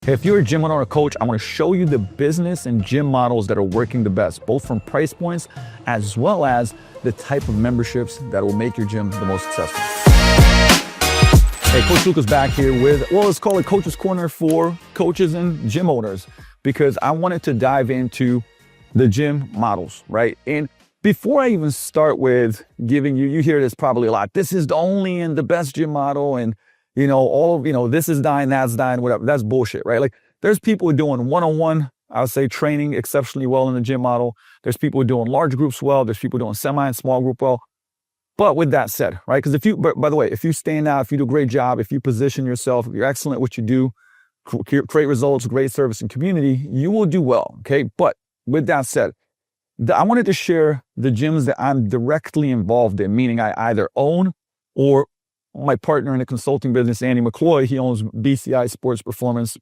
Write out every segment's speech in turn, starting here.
If you're a gym owner or coach, I want to show you the business and gym models that are working the best, both from price points as well as the type of memberships that will make your gym the most successful. Hey, Coach Luka's back here with, well, let's call it Coach's Corner for coaches and gym owners, because I wanted to dive into the gym models, right? And before I even start with giving you hear this probably a lot, this is the only and the best gym model, and this is dying, that's dying, whatever. That's bullshit, right? Like, there's people doing one-on-one, I would say, training exceptionally well in the gym model. There's people doing large groups well. There's people doing semi and small group well. But with that said, right? Because by the way, if you stand out, if you do a great job, if you position yourself, if you're excellent at what you do, create results, great service and community, you will do well, okay? But with that said, I wanted to share the gyms that I'm directly involved in, meaning I either own or my partner in the consulting business, Andy McCloys, he owns BCI Sports Performance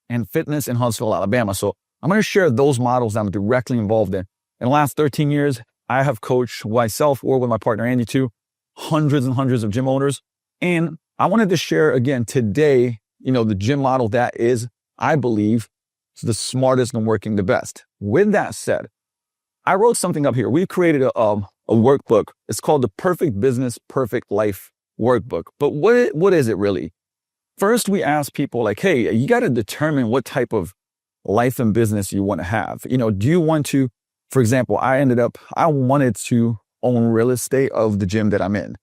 and Fitness in Huntsville, Alabama. So I'm going to share those models I'm directly involved in. In the last 13 years, I have coached myself or with my partner, Andy, too, hundreds and hundreds of gym owners. And I wanted to share again today, the gym model that is, I believe, the smartest and working the best. With that said, I wrote something up here. We created a workbook. It's called the Perfect Business, Perfect Life Workbook. But what is it really? First, we ask people like, hey, you got to determine what type of life and business you want to have. Do you want to, for example, I wanted to own real estate of the gym that I'm in.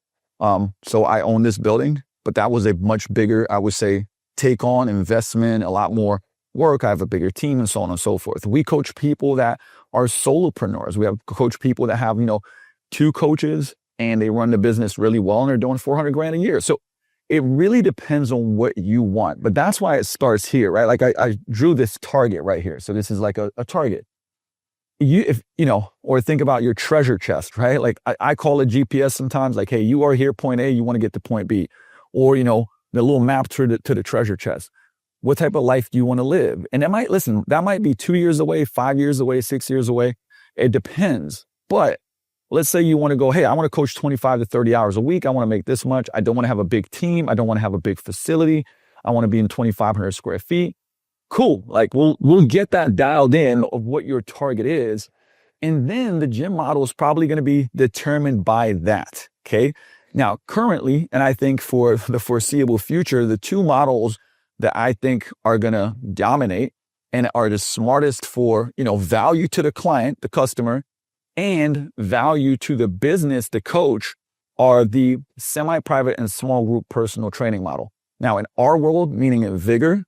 So I own this building, but that was a much bigger, I would say, take on investment, a lot more work. I have a bigger team and so on and so forth. We coach people that are solopreneurs. We have coach people that have, 2 coaches and they run the business really well and they're doing $400,000 a year. So it really depends on what you want. But that's why it starts here, right? Like I drew this target right here. So this is like a target. Or think about your treasure chest, right? Like I call it GPS sometimes, like, hey, you are here, point A, you want to get to point B. Or, the little map to the treasure chest. What type of life do you want to live? And that might be 2 years away, 5 years away, 6 years away. It depends. But let's say you want to go, hey, I want to coach 25 to 30 hours a week. I want to make this much. I don't want to have a big team. I don't want to have a big facility. I want to be in 2,500 square feet. Cool. Like we'll get that dialed in of what your target is. And then the gym model is probably going to be determined by that. Okay. Now, currently, and I think for the foreseeable future, the 2 models that I think are going to dominate and are the smartest for, value to the client, the customer, and value to the business, the coach, are the semi-private and small group personal training model. Now, in our world, meaning in Vigor,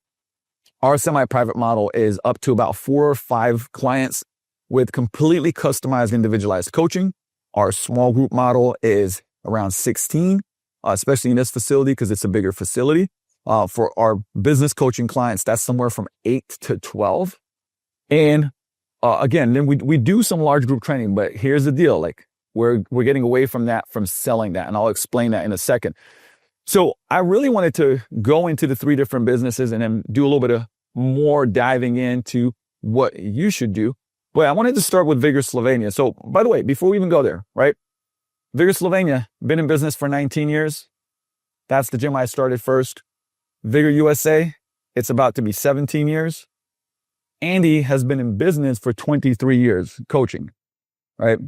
our semi-private model is up to about 4 or 5 clients with completely customized, individualized coaching. Our small group model is around 16, especially in this facility because it's a bigger facility. For our business coaching clients, that's somewhere from 8 to 12. And again, then we do some large group training, but here's the deal. Like we're getting away from that, from selling that. And I'll explain that in a second. So I really wanted to go into the 3 different businesses and then do a little bit of more diving into what you should do. But I wanted to start with Vigor Slovenia. So by the way, before we even go there, right? Vigor Slovenia, been in business for 19 years. That's the gym I started first. Vigor USA, it's about to be 17 years. Andy has been in business for 23 years coaching, right?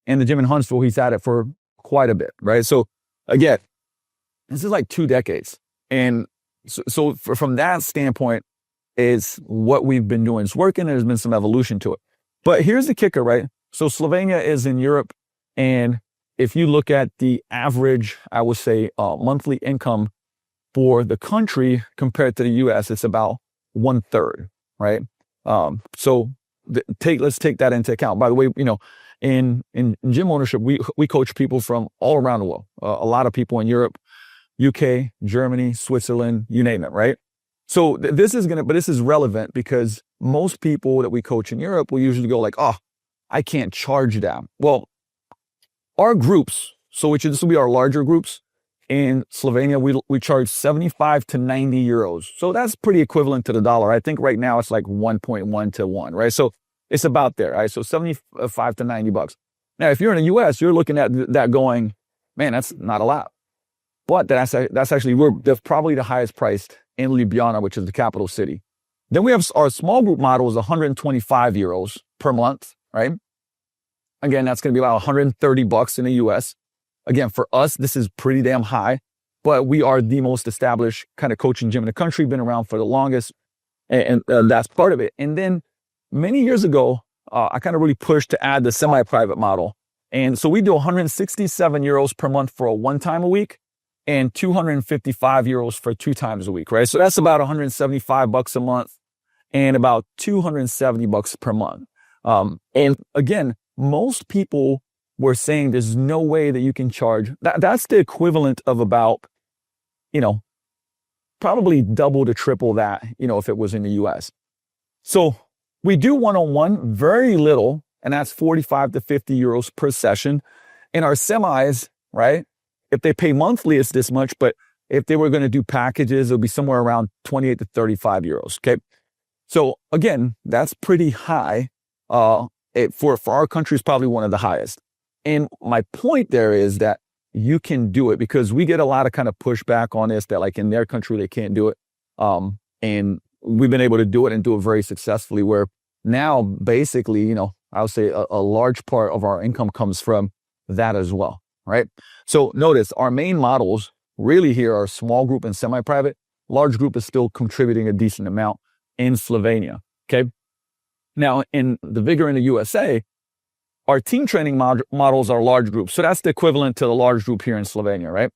And the gym in Huntsville, he's at it for quite a bit, right? So again, this is like 2 decades. And so from that standpoint, is what we've been doing is working. There's been some evolution to it. But here's the kicker, right? So Slovenia is in Europe. And if you look at the average, I would say, monthly income for the country compared to the US, it's about 1/3, right? So let's take that into account. By the way, in gym ownership, we coach people from all around the world. A lot of people in Europe, UK, Germany, Switzerland, you name it, right? So this is relevant because most people that we coach in Europe will usually go like, oh, I can't charge that. Well, our groups, this will be our larger groups. In Slovenia, we charge 75 to 90 euros. So that's pretty equivalent to the dollar. I think right now it's like 1.1 to 1, right? So it's about there, right? So 75 to 90 bucks. Now, if you're in the US, you're looking at that going, man, that's not a lot. but that's actually, they're probably the highest priced in Ljubljana, which is the capital city. Then we have our small group model is 125 euros per month, right? Again, that's going to be about 130 bucks in the US. Again, for us, this is pretty damn high, but we are the most established kind of coaching gym in the country, been around for the longest, and that's part of it. And then many years ago, I kind of really pushed to add the semi-private model. And so we do 167 euros per month for a one time a week and 255 euros for 2 times a week, right? So that's about 175 bucks a month and about 270 bucks per month. And again, most people were saying there's no way that you can charge. That's the equivalent of about, probably double to triple that, if it was in the US. So we do one-on-one, very little, and that's 45 to 50 euros per session. And our semis, right? If they pay monthly, it's this much, but if they were going to do packages, it'll be somewhere around 28 to 35 euros, okay? So again, that's pretty high. For our country, is probably one of the highest. And my point there is that you can do it, because we get a lot of kind of pushback on this, that like in their country, they can't do it. And we've been able to do it and do it very successfully, where now basically, I would say a large part of our income comes from that as well, right? So notice our main models really here are small group and semi-private. Large group is still contributing a decent amount in Slovenia, okay? Now in the Vigor in the USA, our team training models are large groups. So that's the equivalent to the large group here in Slovenia, right?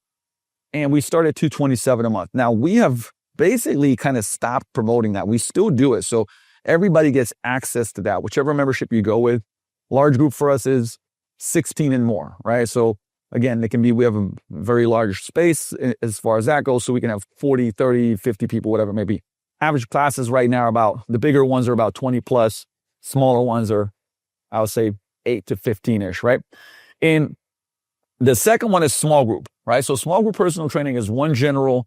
And we start at $227 a month. Now we have basically kind of stopped promoting that. We still do it. So everybody gets access to that, whichever membership you go with. Large group for us is 16 and more, right? So again, we have a very large space as far as that goes. So we can have 40, 30, 50 people, whatever it may be. Average classes right now the bigger ones are about 20 plus. Smaller ones are, I would say, 8 to 15-ish, right? And the second one is small group, right? So small group personal training is one general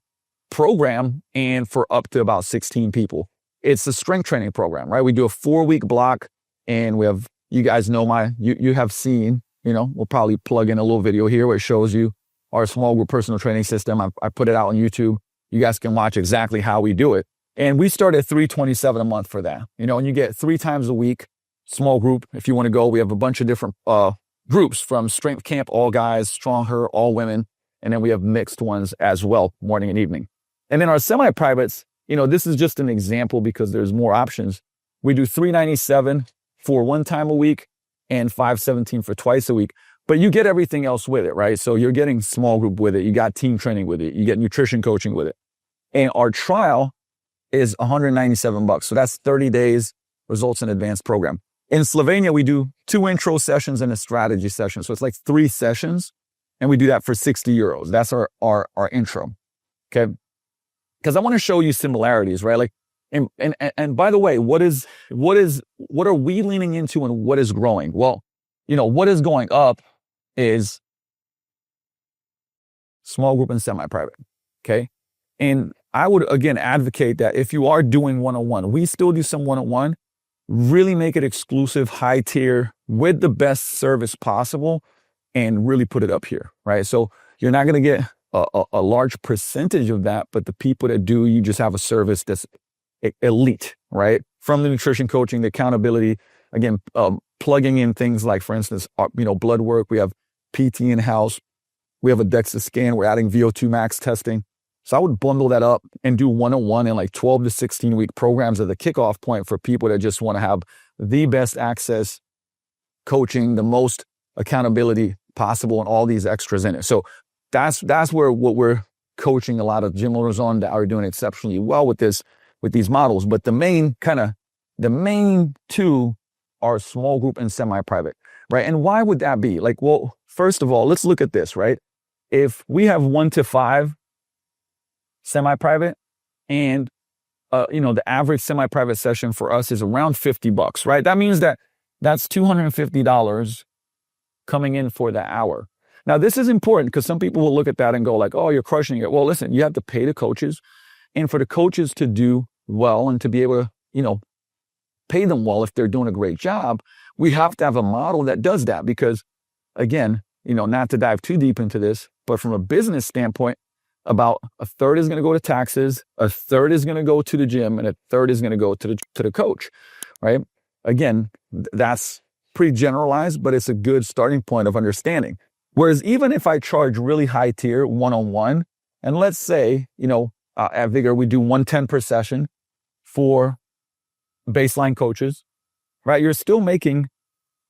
program and for up to about 16 people. It's a strength training program, right? We do a 4-week block, and we have, you guys know you have seen, we'll probably plug in a little video here where it shows you our small group personal training system. I put it out on YouTube. You guys can watch exactly how we do it. And we start at $327 a month for that, and you get 3 times a week, small group. If you want to go, we have a bunch of different groups, from strength camp, all guys, strong her, all women. And then we have mixed ones as well, morning and evening. And then our semi-privates, this is just an example because there's more options. We do $397 for 1 time a week and $517 for twice a week, but you get everything else with it, right? So you're getting small group with it. You got team training with it. You get nutrition coaching with it. And our trial is 197 bucks. So that's 30 days results in advanced program. In Slovenia, we do 2 intro sessions and a strategy session. So it's like 3 sessions, and we do that for 60 euros. That's our intro. Okay. Because I want to show you similarities, right? Like, and by the way, what are we leaning into and what is growing? Well, what is going up is small group and semi-private. Okay. And I would, again, advocate that if you are doing one-on-one, we still do some one-on-one, really make it exclusive, high tier, with the best service possible, and really put it up here, right? So you're not going to get a large percentage of that, but the people that do, you just have a service that's elite, right? From the nutrition coaching, the accountability, again, plugging in things like, for instance, blood work. We have PT in-house. We have a DEXA scan. We're adding VO2 max testing. So I would bundle that up and do one-on-one in like 12 to 16 week programs as a kickoff point for people that just want to have the best access coaching, the most accountability possible, and all these extras in it. So that's where what we're coaching a lot of gym owners on that are doing exceptionally well with these models. But the main 2 are small group and semi-private, right? And why would that be? Like, well, first of all, let's look at this, right? If we have 1 to 5 semi-private, and the average semi-private session for us is around 50 bucks, right? That means that's $250 coming in for the hour. Now, this is important because some people will look at that and go like, oh, you're crushing it. Well, listen, you have to pay the coaches, and for the coaches to do well and to be able to, pay them well if they're doing a great job, we have to have a model that does that. Because again, not to dive too deep into this, but from a business standpoint, about a third is going to go to taxes, a third is going to go to the gym, and a third is going to go to the coach, right? Again, that's pretty generalized, but it's a good starting point of understanding. Whereas even if I charge really high tier one-on-one, and let's say, at Vigor, we do 110 per session for baseline coaches, right? You're still making,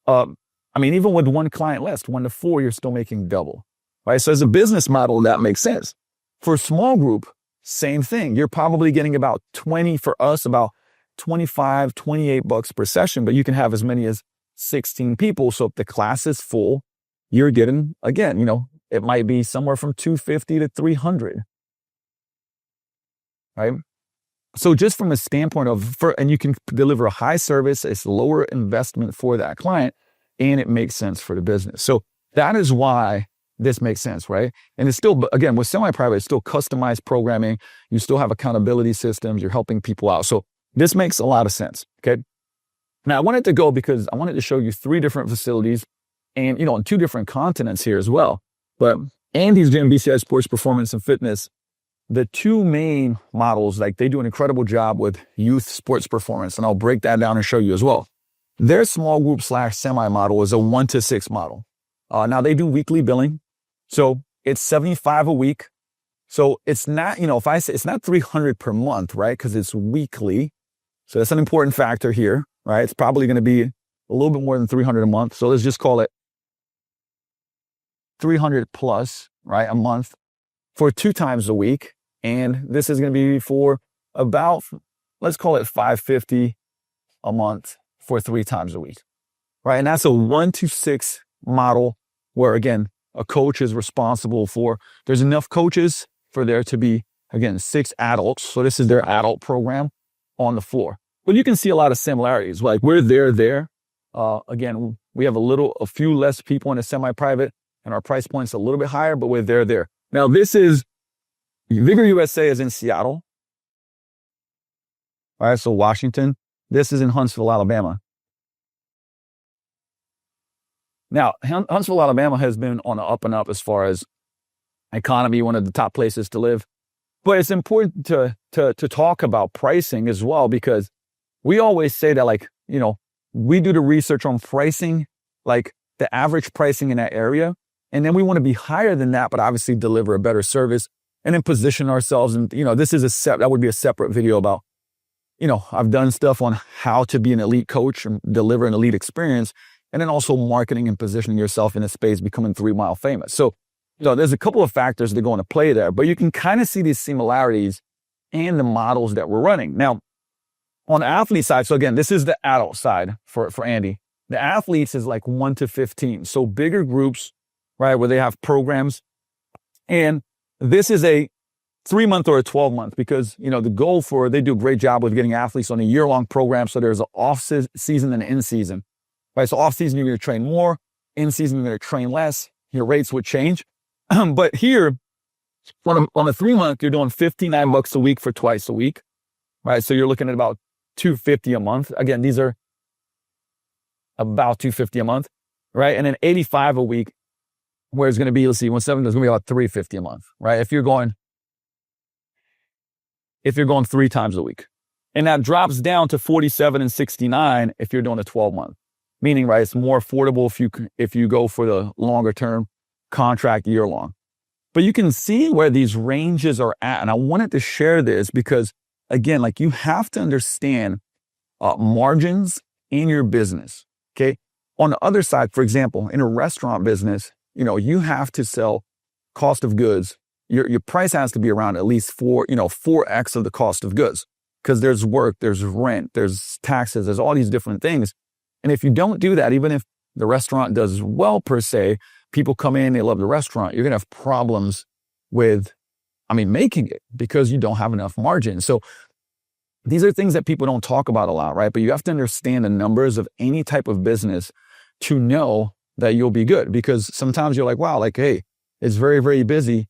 even with one client list, 1 to 4, you're still making double, right? So as a business model, that makes sense. For a small group, same thing. You're probably getting about 20, for us, about 25, 28 bucks per session, but you can have as many as 16 people. So if the class is full, you're getting, again, it might be somewhere from 250 to 300, right? So just from a standpoint and you can deliver a high service, it's lower investment for that client, and it makes sense for the business. So that is why this makes sense, right? And it's still, again, with semi-private, it's still customized programming. You still have accountability systems. You're helping people out. So this makes a lot of sense, okay? Now, I wanted to go because I wanted to show you 3 different facilities and, on 2 different continents here as well. But Andy's gym, BCI Sports Performance and Fitness, the 2 main models, like they do an incredible job with youth sports performance, and I'll break that down and show you as well. Their small group / semi model is a 1 to 6 model. Now they do weekly billing. So it's $75 a week. So it's not, if I say it's not $300 per month, right? Because it's weekly. So that's an important factor here, right? It's probably going to be a little bit more than $300 a month. So let's just call it $300 plus, right? A month for 2 times a week. And this is going to be for about, let's call it $550 a month for 3 times a week, right? And that's a 1 to 6 model where, again, a coach is responsible for, there's enough coaches for there to be, again, 6 adults. So this is their adult program on the floor. But you can see a lot of similarities. Like we're there. Again, we have a few less people in a semi-private, and our price point's a little bit higher, but we're there. Now this is, Vigor USA is in Seattle. All right, so Washington. This is in Huntsville, Alabama. Now, Huntsville, Alabama has been on the up and up as far as economy, one of the top places to live. But it's important to talk about pricing as well, because we always say that, we do the research on pricing, like the average pricing in that area. And then we want to be higher than that, but obviously deliver a better service and then position ourselves. And, this is that would be a separate video about, I've done stuff on how to be an elite coach and deliver an elite experience. And then also marketing and positioning yourself in a space, becoming 3 mile famous. So, there's a couple of factors that go into play there, but you can kind of see these similarities in the models that we're running. Now, on the athlete side, so again, this is the adult side for Andy. The athletes is like 1 to 15. So bigger groups, right, where they have programs. And this is a 3-month or a 12-month because, the goal they do a great job with getting athletes on a year-long program. So there's an off season and an in season. Right, so off season, you're going to train more. In season, you're going to train less. Your rates would change. But here, on a 3-month, you're doing $59 a week for twice a week. Right, so you're looking at about $250 a month. Again, these are about $250 a month. Right, and then $85 a week, where it's going to be, let's see, 17, there's going to be about $350 a month. Right, if you're going 3 times a week, and that drops down to $47 and $69 if you're doing a 12-month. Meaning, right, it's more affordable if you go for the longer term contract, year long. But you can see where these ranges are at. And I wanted to share this because, again, you have to understand margins in your business, okay? On the other side, for example, in a restaurant business, you have to sell cost of goods. Your price has to be around at least 4x of the cost of goods, because there's work, there's rent, there's taxes, there's all these different things. And if you don't do that, even if the restaurant does well per se, people come in, they love the restaurant, you're going to have problems with, making it because you don't have enough margin. So these are things that people don't talk about a lot, right? But you have to understand the numbers of any type of business to know that you'll be good, because sometimes you're like, wow, hey, it's very, very busy,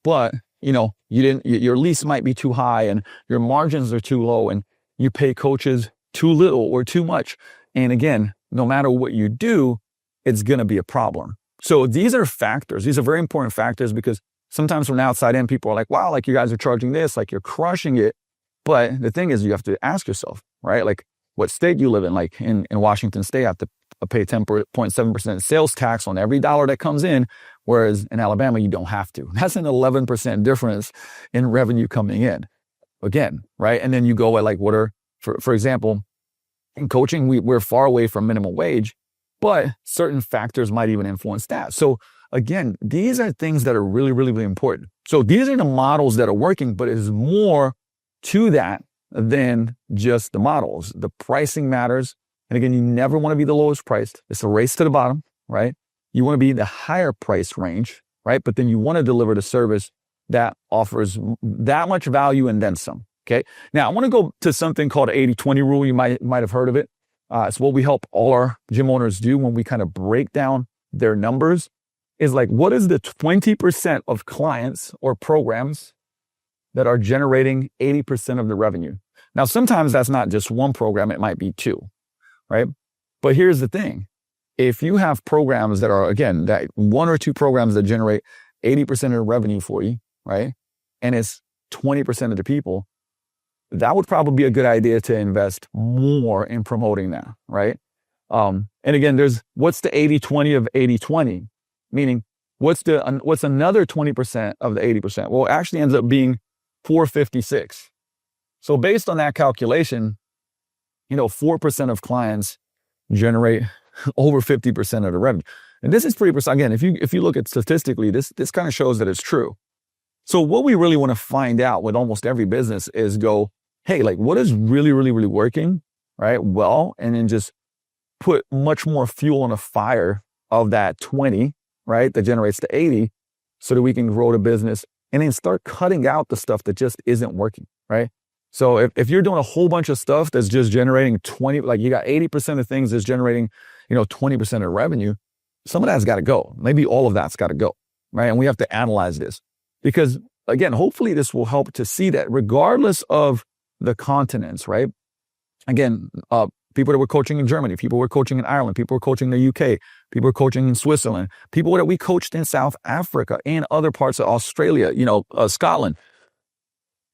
but your lease might be too high and your margins are too low and you pay coaches too little or too much. And again, no matter what you do, it's going to be a problem. So these are factors. These are very important factors because sometimes from the outside in, people are like, wow, like you guys are charging this, like you're crushing it. But the thing is, you have to ask yourself, right? Like what state you live in. Like in Washington State, I have to pay 10.7% sales tax on every dollar that comes in. Whereas in Alabama, you don't have to. That's an 11% difference in revenue coming in. Again, right? And then you go at like, what are, for example, in coaching, we're far away from minimum wage, but certain factors might even influence that. So again, these are things that are really, really, really important. So these are the models that are working, but it's more to that than just the models. The pricing matters. And again, you never want to be the lowest priced. It's a race to the bottom, right? You want to be in the higher price range, right? But then you want to deliver the service that offers that much value and then some. Okay. Now I want to go to something called the 80-20 rule. You might have heard of it. It's what we help all our gym owners do when we kind of break down their numbers is like, what is the 20% of clients or programs that are generating 80% of the revenue? Now, sometimes that's not just one program. It might be two, right? But here's the thing. If you have programs that are, again, that one or two programs that generate 80% of the revenue for you, right? And it's 20% of the people, that would probably be a good idea to invest more in promoting that, right? And again, what's the 80-20 of 80-20? Meaning, what's another 20% of the 80%? Well, it actually ends up being 456. So based on that calculation, 4% of clients generate over 50% of the revenue. And this is pretty precise. Again, if you look at statistically, this kind of shows that it's true. So what we really want to find out with almost every business is go, hey, like what is really, really, really working, right? Well, and then just put much more fuel on the fire of that 20, right? That generates the 80 so that we can grow the business and then start cutting out the stuff that just isn't working, right? So if you're doing a whole bunch of stuff that's just generating 20, like you got 80% of things that's generating, 20% of revenue, some of that's got to go. Maybe all of that's got to go, right? And we have to analyze this because again, hopefully this will help to see that regardless of the continents, right? Again, people that were coaching in Germany, people were coaching in Ireland, people were coaching in the UK, people were coaching in Switzerland, people that we coached in South Africa and other parts of Australia, Scotland.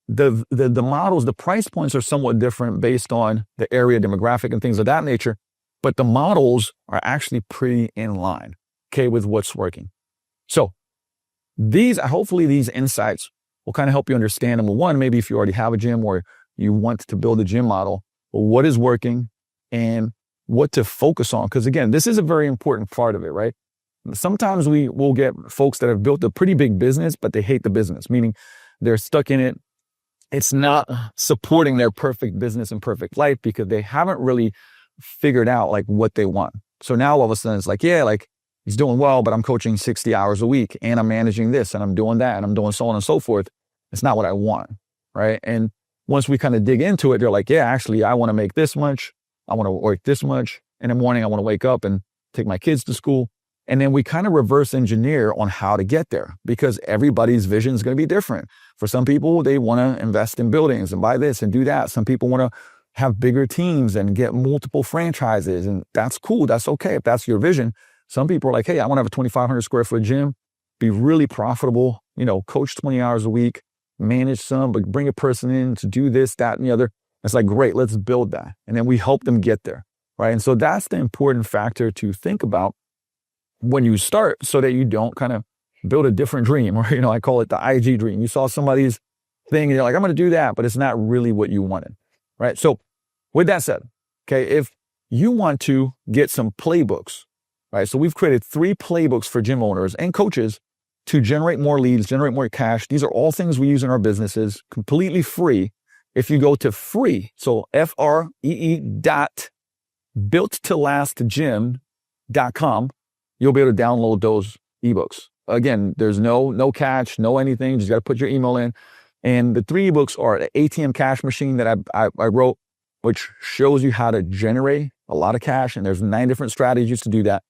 The models, the price points are somewhat different based on the area demographic and things of that nature, but the models are actually pretty in line, okay, with what's working. So hopefully these insights will kind of help you understand, number one, maybe if you already have a gym or you want to build a gym model, well, what is working and what to focus on. Because again, this is a very important part of it, right? Sometimes we will get folks that have built a pretty big business, but they hate the business, meaning they're stuck in it. It's not supporting their perfect business and perfect life because they haven't really figured out like what they want. So now all of a sudden it's like, yeah, like he's doing well, but I'm coaching 60 hours a week and I'm managing this and I'm doing that and I'm doing so on and so forth. It's not what I want, right? And once we kind of dig into it, they're like, yeah, actually, I want to make this much. I want to work this much. In the morning, I want to wake up and take my kids to school. And then we kind of reverse engineer on how to get there because everybody's vision is going to be different. For some people, they want to invest in buildings and buy this and do that. Some people want to have bigger teams and get multiple franchises. And that's cool. That's okay if that's your vision. Some people are like, hey, I want to have a 2,500 square foot gym, be really profitable, coach 20 hours a week, manage some, but bring a person in to do this, that, and the other. It's like, great, let's build that. And then we help them get there, right? And so that's the important factor to think about when you start so that you don't kind of build a different dream or, I call it the IG dream. You saw somebody's thing and you're like, I'm going to do that, but it's not really what you wanted, right? So with that said, okay, if you want to get some playbooks, right? So we've created 3 playbooks for gym owners and coaches to generate more leads, generate more cash. These are all things we use in our businesses, completely free. If you go to free, so free.builttolastgym.com, you'll be able to download those ebooks. Again, there's no catch, no anything. You just got to put your email in. And the 3 ebooks are the ATM cash machine that I wrote, which shows you how to generate a lot of cash. And there's 9 different strategies to do that.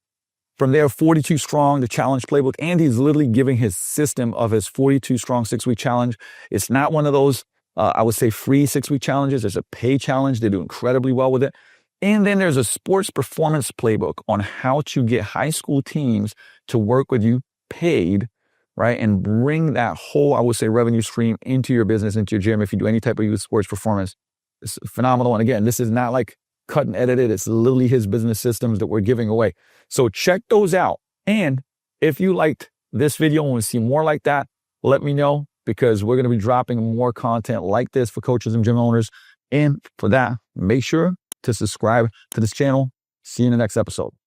From there, 42 Strong, the challenge playbook. Andy's literally giving his system of his 42 Strong 6-week challenge. It's not one of those, I would say, free 6-week challenges. There's a pay challenge. They do incredibly well with it. And then there's a sports performance playbook on how to get high school teams to work with you paid right? And bring that whole, I would say, revenue stream into your business, into your gym. If you do any type of youth sports performance, it's phenomenal. And again, this is not like cut and edited. It's literally his business systems that we're giving away. So check those out. And if you liked this video and want to see more like that, let me know, because we're going to be dropping more content like this for coaches and gym owners. And for that, make sure to subscribe to this channel. See you in the next episode.